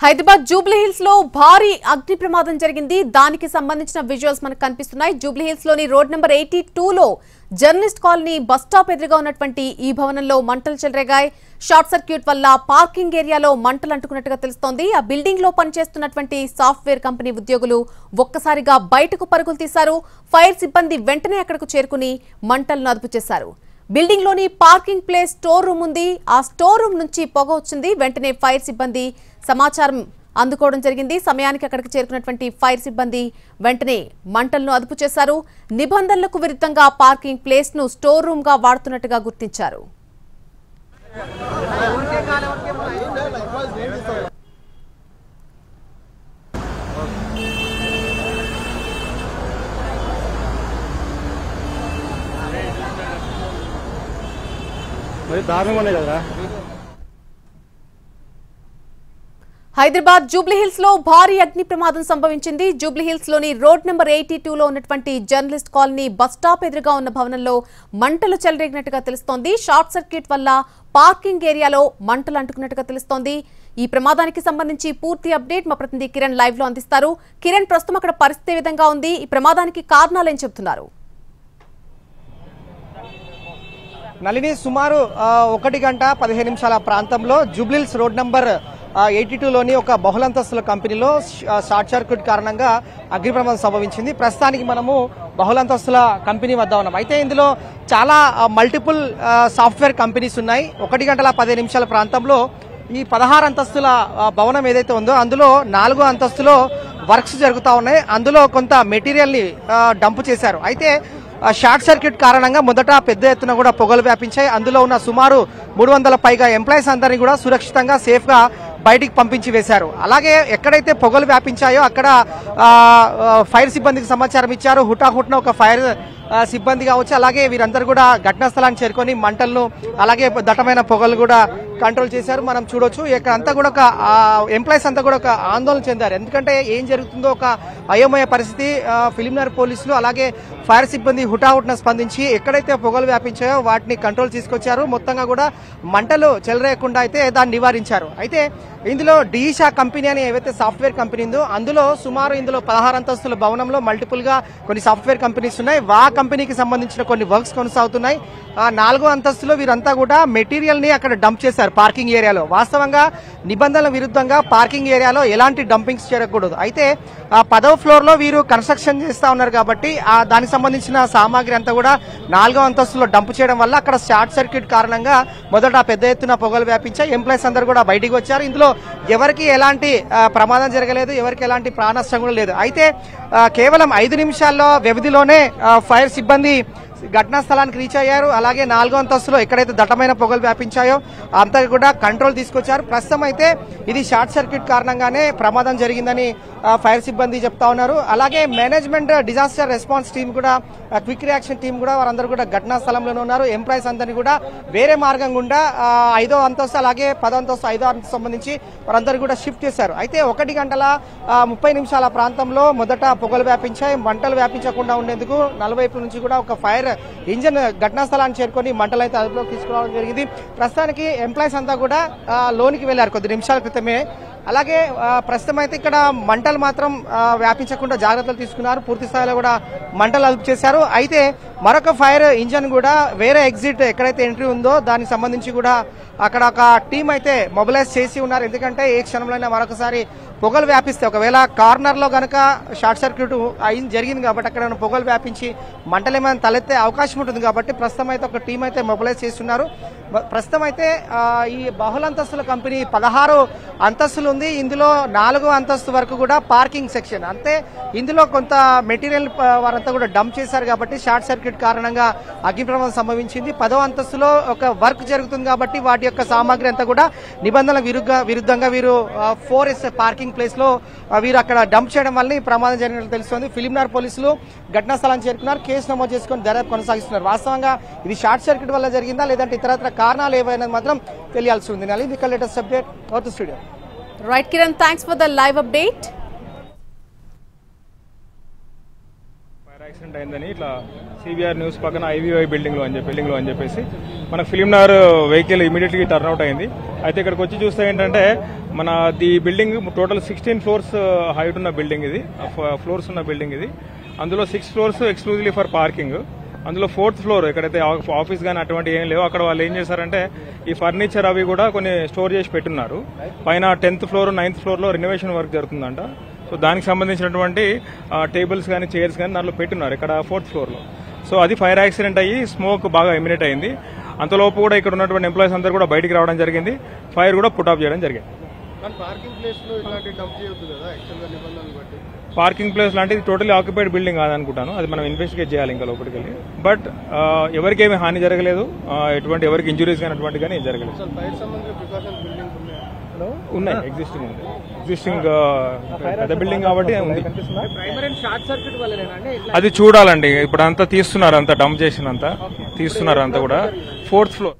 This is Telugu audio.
హైదరాబాద్ జూబ్లీ హిల్స్ లో భారీ అగ్ని ప్రమాదం జరిగింది. దానికి సంబంధించిన విజువల్స్ మనకు కనిపిస్తున్నాయి. జూబ్లీ హిల్స్ లోని రోడ్ నెంబర్ 82 లో జర్నలిస్ట్ కాలనీ బస్ స్టాప్ ఎదురుగా ఉన్నటువంటి ఈ భవనంలో మంటలు చెలరేగాయి. షార్ట్ సర్క్యూట్ వల్ల పార్కింగ్ ఏరియాలో మంటలు అంటుకున్నట్టుగా తెలుస్తోంది. ఆ బిల్డింగ్ లో పనిచేస్తున్నటువంటి సాఫ్ట్వేర్ కంపెనీ ఉద్యోగులు ఒక్కసారిగా బయటకు పరుగులు తీశారు. ఫైర్ సిబ్బంది వెంటనే అక్కడకు చేరుకుని మంటలను అదుపు చేశారు. బిల్డింగ్ లోని పార్కింగ్ ప్లేస్ స్టోర్ రూమ్ ఉంది. ఆ స్టోర్ రూమ్ నుంచి పొగ వచ్చింది. వెంటనే ఫైర్ సిబ్బంది సమాచారం అందుకోవడం జరిగింది. సమయానికి అక్కడికి చేరుకున్నటువంటి ఫైర్ సిబ్బంది వెంటనే మంటలను అదుపు చేశారు. నిబంధనలకు విరుద్ధంగా పార్కింగ్ ప్లేస్ ను స్టోర్ రూమ్ గా వాడుతున్నట్టుగా గుర్తించారు. హైదరాబాద్ జూబ్లీ హిల్స్ లో భారీ అగ్ని ప్రమాదం సంభవించింది. జూబ్లీ హిల్స్ లోని రోడ్ నెంబర్ 82 లో ఉన్నటువంటి జర్నలిస్ట్ కాలనీ బస్ స్టాప్ ఎదురుగా ఉన్న భవనంలో మంటలు చెలరేగినట్టుగా తెలుస్తోంది. షార్ట్ సర్క్యూట్ వల్ల పార్కింగ్ ఏరియాలో మంటలు అంటుకున్నట్టుగా తెలుస్తోంది. ఈ ప్రమాదానికి సంబంధించి పూర్తి అప్డేట్ మా ప్రతినిధి కిరణ్ లైవ్ లో అందిస్తారు. కిరణ్, ప్రస్తుతం అక్కడ పరిస్థితి ఏ విధంగా ఉంది? ఈ ప్రమాదానికి కారణాలు ఏం చెబుతున్నారు? నళిని, సుమారు 1 గంట 15 నిమిషాల ప్రాంతంలో జూబ్లీహిల్స్ రోడ్ నంబర్ 82లోని ఒక బహుళంతస్తుల కంపెనీలో షార్ట్ సర్క్యూట్ కారణంగా అగ్ని ప్రమాదం సంభవించింది. ప్రస్తుతానికి మనము బహుళంతస్తుల కంపెనీ వద్ద ఉన్నాం. అయితే ఇందులో చాలా మల్టిపుల్ సాఫ్ట్వేర్ కంపెనీస్ ఉన్నాయి. 1 గంటల 15 నిమిషాల ప్రాంతంలో ఈ 16 అంతస్తుల భవనం ఏదైతే ఉందో అందులో 4వ అంతస్తులో వర్క్స్ జరుగుతూ ఉన్నాయి. అందులో కొంత మెటీరియల్ ని డంప్ చేశారు. అయితే షార్ట్ సర్క్యూట్ కారణంగా మొదట పెద్ద ఎత్తున కూడా పొగలు వ్యాపించాయి. అందులో ఉన్న సుమారు 300 పైగా ఎంప్లాయీస్ అందరినీ కూడా సురక్షితంగా సేఫ్ గా బయటికి పంపించి వేశారు. అలాగే ఎక్కడైతే పొగలు వ్యాపించాయో అక్కడ ఫైర్ సిబ్బందికి సమాచారం ఇచ్చారు. హుటాహుట్న ఒక ఫైర్ సిబ్బంది కావచ్చు, అలాగే వీరందరూ కూడా ఘటనా స్థలాన్ని చేరుకొని మంటలను అలాగే దట్టమైన పొగలు కూడా కంట్రోల్ చేశారు. మనం చూడొచ్చు ఇక్కడ అంతా కూడా ఒక ఎంప్లాయీస్ అంతా కూడా ఒక ఆందోళన చెందారు. ఎందుకంటే ఏం జరుగుతుందో ఒక అయోమయ పరిస్థితి. ఫిలింనగర్ పోలీసులు అలాగే ఫైర్ సిబ్బంది హుటాహుట్న స్పందించి ఎక్కడైతే పొగలు వ్యాపించాయో వాటిని కంట్రోల్ తీసుకొచ్చారు. మొత్తంగా కూడా మంటలు చెలరేయకుండా అయితే దాన్ని నివారించారు. అయితే ఇందులో డీషా కంపెనీ అని ఏవైతే సాఫ్ట్వేర్ కంపెనీ ఉందో అందులో సుమారు ఇందులో 16 అంతస్తుల భవనంలో మల్టిపుల్ గా కొన్ని సాఫ్ట్వేర్ కంపెనీస్ ఉన్నాయి. వా కంపెనీకి సంబంధించిన కొన్ని వర్క్స్ కొనసాగుతున్నాయి. 4వ అంతస్తులో వీరంతా కూడా మెటీరియల్ ని అక్కడ డంప్ చేశారు పార్కింగ్ ఏరియాలో. వాస్తవంగా నిబంధనల విరుద్ధంగా పార్కింగ్ ఏరియాలో ఎలాంటి డంపింగ్స్ జరగకూడదు. అయితే 10వ ఫ్లోర్ లో వీరు కన్స్ట్రక్షన్ చేస్తా ఉన్నారు కాబట్టి దానికి సంబంధించిన సామాగ్రి అంతా కూడా 4వ అంతస్తులో డంప్ చేయడం వల్ల అక్కడ షార్ట్ సర్క్యూట్ కారణంగా మొదట పెద్ద ఎత్తున పొగలు వ్యాపించాయి. ఎంప్లాయీస్ అందరూ కూడా బయటికి వచ్చారు. ఇందులో ఎవరికి ఎలాంటి ప్రమాదం జరగలేదు, ఎవరికి ఎలాంటి ప్రాణనష్టం కూడా లేదు. అయితే కేవలం 5 నిమిషాల్లో వ్యవధిలోనే ఫైర్ సిబ్బంది ఘటనా స్థలానికి రీచ్ అయ్యారు. అలాగే 4వ అంతస్తులో ఎక్కడైతే దట్టమైన పొగలు వ్యాపించాయో అంతా కూడా కంట్రోల్ తీసుకొచ్చారు. ప్రస్తుతం అయితే ఇది షార్ట్ సర్క్యూట్ కారణంగానే ప్రమాదం జరిగిందని ఫైర్ సిబ్బంది చెప్తా ఉన్నారు. అలాగే మేనేజ్మెంట్ డిజాస్టర్ రెస్పాన్స్ టీం కూడా, క్విక్ రియాక్షన్ టీం కూడా వారందరూ కూడా ఘటనా స్థలంలోనే ఉన్నారు. ఎంప్లాయీస్ అందరినీ కూడా వేరే మార్గం గుండా 5వ అంతస్తు అలాగే 10వ అంతస్తు 5వ అంతస్తు సంబంధించి వారందరూ కూడా షిఫ్ట్ చేశారు. అయితే 1 గంటల 30 నిమిషాల ప్రాంతంలో మొదట పొగలు వ్యాపించాయి. మంటలు వ్యాపించకుండా ఉండేందుకు నలువైపు నుంచి కూడా ఒక ఫైర్ ఇంజన్ ఘటనా స్థలాన్ని చేరుకొని మంటలు అయితే అదుపులోకి తీసుకురావడం జరిగింది. ప్రస్తుతానికి ఎంప్లాయీస్ అంతా కూడా లోనికి వెళ్లారు కొద్ది నిమిషాల క్రితమే. అలాగే ప్రస్తుతం అయితే ఇక్కడ మంటలు మాత్రం వ్యాపించకుండా జాగ్రత్తలు తీసుకున్నారు. పూర్తి స్థాయిలో కూడా మంటలు అదుపు చేశారు. అయితే మరొక ఫైర్ ఇంజన్ కూడా వేరే ఎగ్జిట్ ఎక్కడైతే ఎంట్రీ ఉందో దానికి సంబంధించి కూడా అక్కడ ఒక టీం అయితే మొబిలైజ్ చేసి ఉన్నారు. ఎందుకంటే ఏ క్షణంలోనే మరొకసారి పొగలు వ్యాపిస్తే ఒకవేళ కార్నర్ లో గనక షార్ట్ సర్క్యూట్ జరిగింది కాబట్టి అక్కడ పొగలు వ్యాపించి మంటలు ఏమైనా తలెత్తే అవకాశం ఉంటుంది కాబట్టి ప్రస్తుతం అయితే ఒక టీం అయితే మొబిలైజ్ చేస్తున్నారు. ప్రస్తుతం అయితే ఈ బహుళంతస్తుల కంపెనీ 16 అంతస్తులు ఉంది. ఇందులో 4వ అంతస్తు వరకు కూడా పార్కింగ్ సెక్షన్. అంతే ఇందులో కొంత మెటీరియల్ వారంతా కూడా డంప్ చేశారు కాబట్టి షార్ట్ సర్క్యూట్ కారణంగా అగ్ని ప్రమాదం సంభవించింది. 10వ అంతస్తులో ఒక వర్క్ జరుగుతుంది కాబట్టి వాటి యొక్క సామాగ్రి అంతా కూడా నిబంధనల విరుద్ధంగా వీరు 4S పార్కింగ్ ప్లేస్ లో వీరు అక్కడ డంప్ చేయడం వల్ల ఈ ప్రమాదం జరిగినట్లు తెలుస్తోంది. ఫిలింనగర్ పోలీసులు ఘటనా స్థలాన్ని చేరుకున్నారు. కేసు నమోదు చేసుకుని దర్యాప్తు కొనసాగిస్తున్నారు. వాస్తవంగా ఇది షార్ట్ సర్క్యూట్ వల్ల జరిగిందా లేదంటే ఇతరత్ర కారణాలు ఏవైనా మాత్రం తెలియాల్సి ఉంది. ఇది latest update out to studio. Right Kiran, thanks for the live update. Accident అయిందని ఇట్లా సిబిఆర్ న్యూస్ పక్కన ఐవీఐ బిల్డింగ్ లో అని చెప్పేసి మన Film Nagar vehicle immediately turn out అయింది. అయితే ఇక్కడికి వచ్చి చూస్తే ఏంటంటే మన the building total 16 floors height ఉన్న బిల్డింగ్ ఇది, ఫ్లోర్స్ ఉన్న బిల్డింగ్ ఇది. అందులో 6 ఫ్లోర్స్ ఎక్స్క్లూజివ్లీ ఫర్ పార్కింగ్. అందులో 4th ఫ్లోర్ ఎక్కడైతే ఆఫీస్ కానీ అటువంటి ఏం లేవు, అక్కడ వాళ్ళు ఏం చేశారంటే ఈ ఫర్నిచర్ అవి కూడా కొన్ని స్టోర్ చేసి పెట్టున్నారు. పైన 10th ఫ్లోర్ 9th ఫ్లోర్ లో రెనోవేషన్ వర్క్ జరుగుతుందంట. సో దానికి సంబంధించినటువంటి టేబుల్స్ కానీ చైర్స్ కానీ దాంట్లో పెట్టున్నారు ఇక్కడ 4th ఫ్లోర్ లో. సో అది ఫైర్ యాక్సిడెంట్ అయ్యి స్మోక్ బాగా ఎమినేట్ అయింది. అంతలోపు కూడా ఇక్కడ ఉన్నటువంటి ఎంప్లాయీస్ అందరూ కూడా బయటికి రావడం జరిగింది. ఫైర్ కూడా పుట్ ఆఫ్ చేయడం జరిగింది. పార్కింగ్ ప్లేస్ లాంటిది టోటలీ ఆక్యుపైడ్ బిల్డింగ్ కాదనుకుంటాను, అది మనం ఇన్వెస్టిగేట్ చేయాలి ఇంకా లోపలికి వెళ్ళి. బట్ ఎవరికేమీ హాని జరగలేదు, ఎవరికి ఇంజురీస్ కానీ అటువంటి కానీ జరగలేదు. ఉన్నాయి, ఎగ్జిస్టింగ్ పెద్ద బిల్డింగ్ కాబట్టి ఉంది. అది చూడాలండి, ఇప్పుడు అంతా తీస్తున్నారు, అంతా డంప్ చేసినంత తీస్తున్నారు, అంతా కూడా 4th ఫ్లోర్.